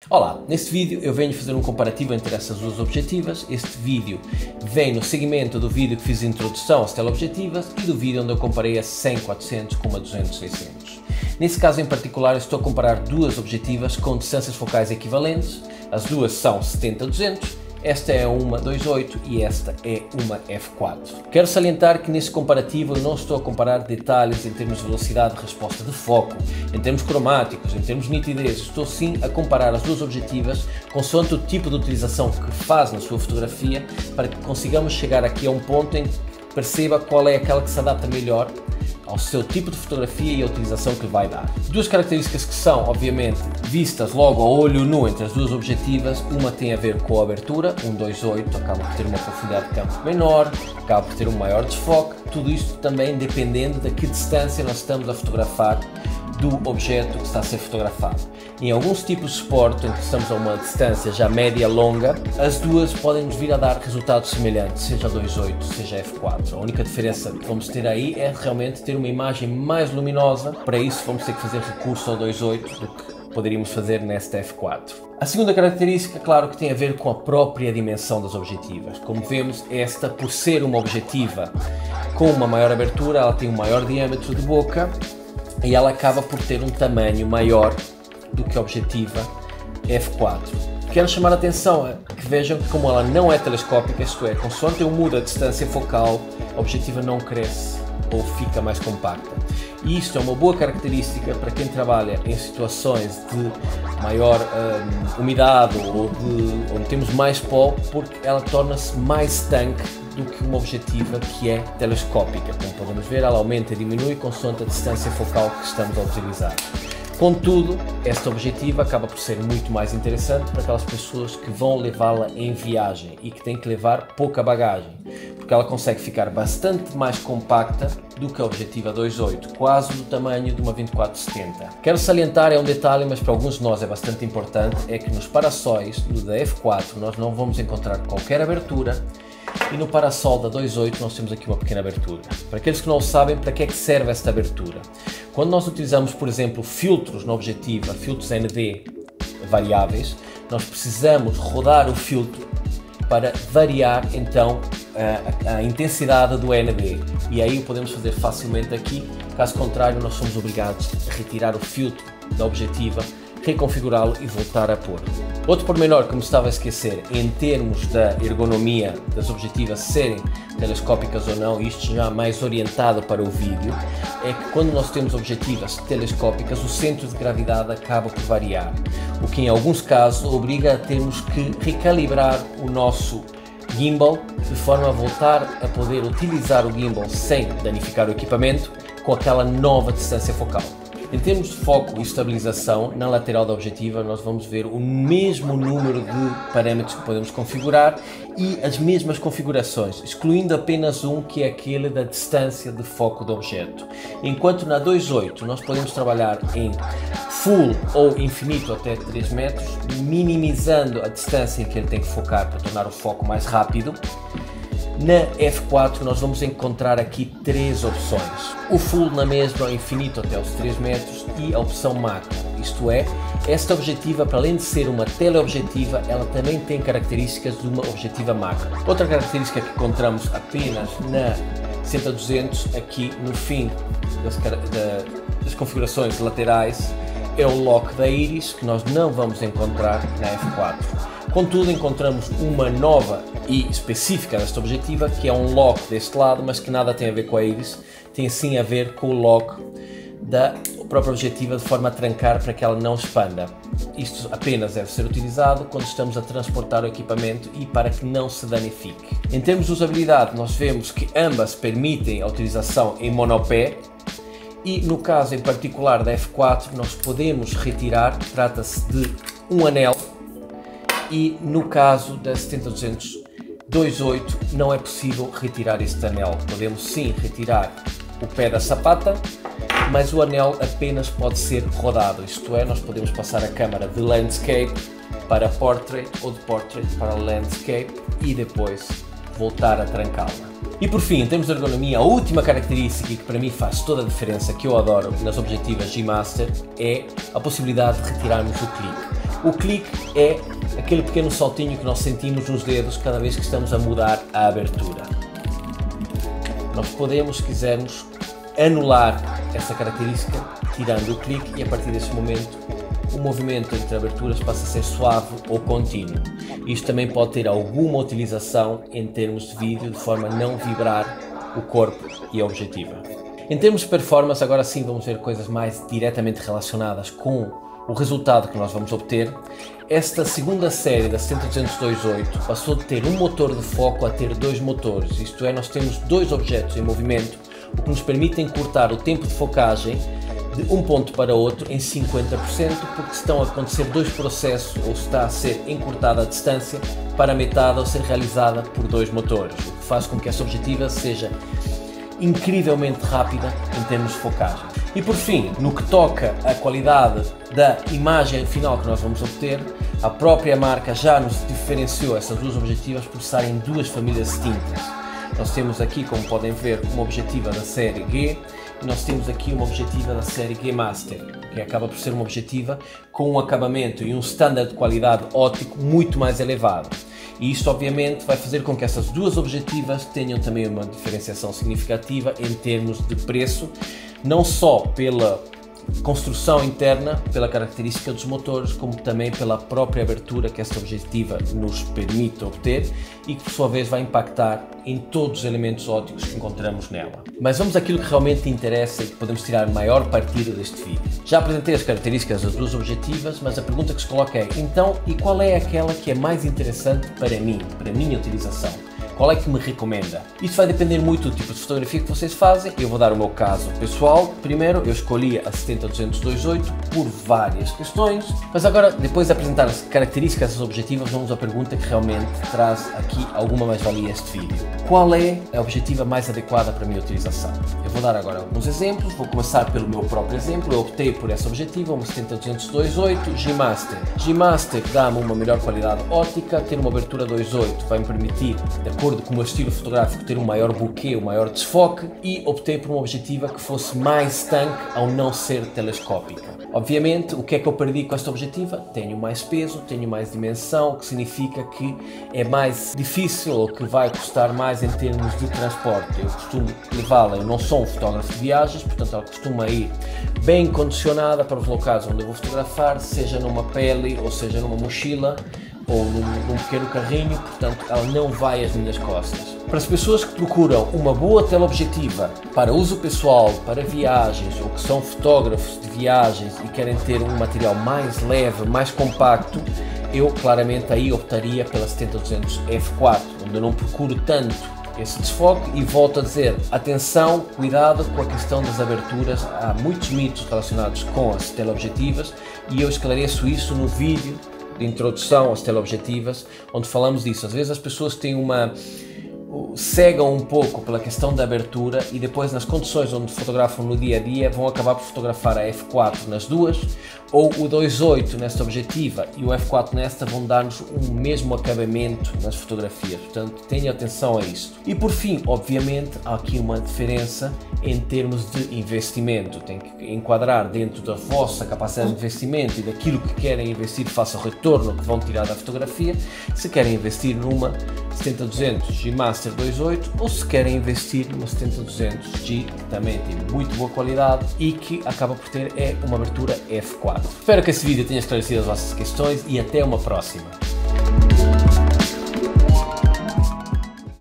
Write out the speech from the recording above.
Olá, neste vídeo eu venho fazer um comparativo entre essas duas objetivas. Este vídeo vem no segmento do vídeo que fiz a introdução às teleobjetivas e do vídeo onde eu comparei a 100-400 com uma 200-600. Nesse caso em particular eu estou a comparar duas objetivas com distâncias focais equivalentes. As duas são 70-200, esta é uma 2.8 e esta é uma f4. Quero salientar que nesse comparativo eu não estou a comparar detalhes em termos de velocidade de resposta de foco, em termos cromáticos, em termos de nitidez. Estou sim a comparar as duas objetivas consoante o tipo de utilização que faz na sua fotografia, para que consigamos chegar aqui a um ponto em que perceba qual é aquela que se adapta melhor ao seu tipo de fotografia e a utilização que lhe vai dar. Duas características que são, obviamente, vistas logo ao olho nu entre as duas objetivas. Uma tem a ver com a abertura, 1.2.8 acaba por ter uma profundidade de campo menor, acaba por ter um maior desfoque, tudo isto também dependendo de que distância nós estamos a fotografar do objeto que está a ser fotografado. Em alguns tipos de esporte, em que estamos a uma distância já média-longa, as duas podem nos vir a dar resultados semelhantes, seja 2.8, seja f4. A única diferença que vamos ter aí é realmente ter uma imagem mais luminosa. Para isso vamos ter que fazer recurso ao 2.8 do que poderíamos fazer nesta f4. A segunda característica, claro, que tem a ver com a própria dimensão das objetivas. Como vemos, esta, por ser uma objetiva com uma maior abertura, ela tem um maior diâmetro de boca e ela acaba por ter um tamanho maior do que a objetiva f4. Quero chamar a atenção que vejam que, como ela não é telescópica, isto é, consoante eu mudo a distância focal, a objetiva não cresce ou fica mais compacta. E isto é uma boa característica para quem trabalha em situações de maior umidade ou onde temos mais pó, porque ela torna-se mais estanque do que uma objetiva que é telescópica. Como podemos ver, ela aumenta e diminui consoante a distância focal que estamos a utilizar. Contudo, esta objetiva acaba por ser muito mais interessante para aquelas pessoas que vão levá-la em viagem e que têm que levar pouca bagagem, porque ela consegue ficar bastante mais compacta do que a objetiva 2.8, quase do tamanho de uma 24-70. Quero salientar, é um detalhe, mas para alguns de nós é bastante importante, é que nos parassóis da f4 nós não vamos encontrar qualquer abertura, e no parasol da 2.8 nós temos aqui uma pequena abertura. Para aqueles que não sabem, para que é que serve esta abertura? Quando nós utilizamos, por exemplo, filtros na objetiva, filtros ND variáveis, nós precisamos rodar o filtro para variar então a intensidade do ND, e aí o podemos fazer facilmente aqui. Caso contrário, nós somos obrigados a retirar o filtro da objetiva, reconfigurá-lo e voltar a pôr. Outro pormenor que me estava a esquecer, em termos da ergonomia das objetivas serem telescópicas ou não, isto já mais orientado para o vídeo, é que quando nós temos objetivas telescópicas, o centro de gravidade acaba por variar, o que em alguns casos obriga a termos que recalibrar o nosso gimbal de forma a voltar a poder utilizar o gimbal sem danificar o equipamento com aquela nova distância focal. Em termos de foco e estabilização, na lateral da objetiva nós vamos ver o mesmo número de parâmetros que podemos configurar e as mesmas configurações, excluindo apenas um, que é aquele da distância de foco do objeto. Enquanto na 2.8 nós podemos trabalhar em full ou infinito até 3 metros, minimizando a distância em que ele tem que focar para tornar o foco mais rápido. Na f4 nós vamos encontrar aqui três opções: o full na mesma, o infinito até os 3 metros e a opção macro. Isto é, esta objetiva, para além de ser uma teleobjetiva, ela também tem características de uma objetiva macro. Outra característica que encontramos apenas na 70-200, aqui no fim das configurações laterais, é o lock da íris, que nós não vamos encontrar na f4. Contudo, encontramos uma nova e específica desta objetiva, que é um lock deste lado, mas que nada tem a ver com a íris, tem sim a ver com o lock da própria objetiva, de forma a trancar para que ela não expanda. Isto apenas deve ser utilizado quando estamos a transportar o equipamento e para que não se danifique. Em termos de usabilidade, nós vemos que ambas permitem a utilização em monopé, e no caso em particular da f4 nós podemos retirar, trata-se de um anel, e no caso da 70-200 2.8 não é possível retirar este anel. Podemos sim retirar o pé da sapata, mas o anel apenas pode ser rodado, isto é, nós podemos passar a câmara de landscape para portrait ou de portrait para landscape e depois voltar a trancá-la. E por fim, em termos de ergonomia, a última característica que para mim faz toda a diferença, que eu adoro nas objetivas G Master, é a possibilidade de retirarmos o clique. O clique é aquele pequeno saltinho que nós sentimos nos dedos cada vez que estamos a mudar a abertura. Nós podemos, se quisermos, anular essa característica tirando o clique, e a partir desse momento o movimento entre aberturas passa a ser suave ou contínuo. Isto também pode ter alguma utilização em termos de vídeo, de forma a não vibrar o corpo e a objetiva. Em termos de performance, agora sim vamos ver coisas mais diretamente relacionadas com o resultado que nós vamos obter. Esta segunda série da 70-200-2.8 passou de ter um motor de foco a ter dois motores, isto é, nós temos dois objetos em movimento, o que nos permite encurtar o tempo de focagem de um ponto para outro em 50%, porque estão a acontecer dois processos, ou está a ser encurtada a distância para a metade ao ser realizada por dois motores, o que faz com que essa objetiva seja incrivelmente rápida em termos de focagem. E por fim, no que toca à qualidade da imagem final que nós vamos obter, a própria marca já nos diferenciou essas duas objetivas por estarem duas famílias distintas. Nós temos aqui, como podem ver, uma objetiva da série G e nós temos aqui uma objetiva da série G Master, que acaba por ser uma objetiva com um acabamento e um standard de qualidade óptico muito mais elevado. E isto obviamente vai fazer com que essas duas objetivas tenham também uma diferenciação significativa em termos de preço, não só pela construção interna, pela característica dos motores, como também pela própria abertura que esta objetiva nos permite obter e que por sua vez vai impactar em todos os elementos ópticos que encontramos nela. Mas vamos àquilo que realmente interessa e que podemos tirar maior partido deste vídeo. Já apresentei as características das duas objetivas, mas a pergunta que se coloca é, então, e qual é aquela que é mais interessante para mim, para a minha utilização? Qual é que me recomenda? Isto vai depender muito do tipo de fotografia que vocês fazem. Eu vou dar o meu caso pessoal. Primeiro, eu escolhi a 70-200-2.8 por várias questões, mas agora, depois de apresentar as características das objetivas, vamos à pergunta que realmente traz aqui alguma mais-valia a este vídeo. Qual é a objetiva mais adequada para a minha utilização? Eu vou dar agora alguns exemplos. Vou começar pelo meu próprio exemplo. Eu optei por essa objetiva, uma 70-200-2.8 G Master. G Master dá-me uma melhor qualidade óptica, ter uma abertura 2.8 vai me permitir, de acordo com o meu estilo fotográfico, ter um maior bokeh, um maior desfoque, e optei por uma objetiva que fosse mais estanque ao não ser telescópica. Obviamente, o que é que eu perdi com esta objetiva? Tenho mais peso, tenho mais dimensão, o que significa que é mais difícil ou que vai custar mais em termos de transporte. Eu costumo levá-la, eu não sou um fotógrafo de viagens, portanto ela costuma ir bem condicionada para os locais onde eu vou fotografar, seja numa pele ou seja numa mochila ou num pequeno carrinho, portanto ela não vai às minhas costas. Para as pessoas que procuram uma boa teleobjetiva para uso pessoal, para viagens, ou que são fotógrafos de viagens e querem ter um material mais leve, mais compacto, eu claramente aí optaria pela 70-200 F4, onde eu não procuro tanto esse desfoque. E volto a dizer, atenção, cuidado com a questão das aberturas. Há muitos mitos relacionados com as teleobjetivas e eu esclareço isso no vídeo de introdução às teleobjetivas, onde falamos disso. Às vezes as pessoas têm cegam um pouco pela questão da abertura e depois nas condições onde fotografam no dia a dia vão acabar por fotografar a F4 nas duas, ou o 2.8 nesta objetiva e o F4 nesta vão dar-nos um mesmo acabamento nas fotografias, portanto tenham atenção a isto. E por fim, obviamente, há aqui uma diferença em termos de investimento. Tem que enquadrar dentro da vossa capacidade de investimento e daquilo que querem investir face ao retorno que vão tirar da fotografia, se querem investir numa 70-200 G Master 2.8 ou se querem investir numa 70-200 G, que também tem muito boa qualidade e que acaba por ter uma abertura F4. Espero que esse vídeo tenha esclarecido as vossas questões e até uma próxima.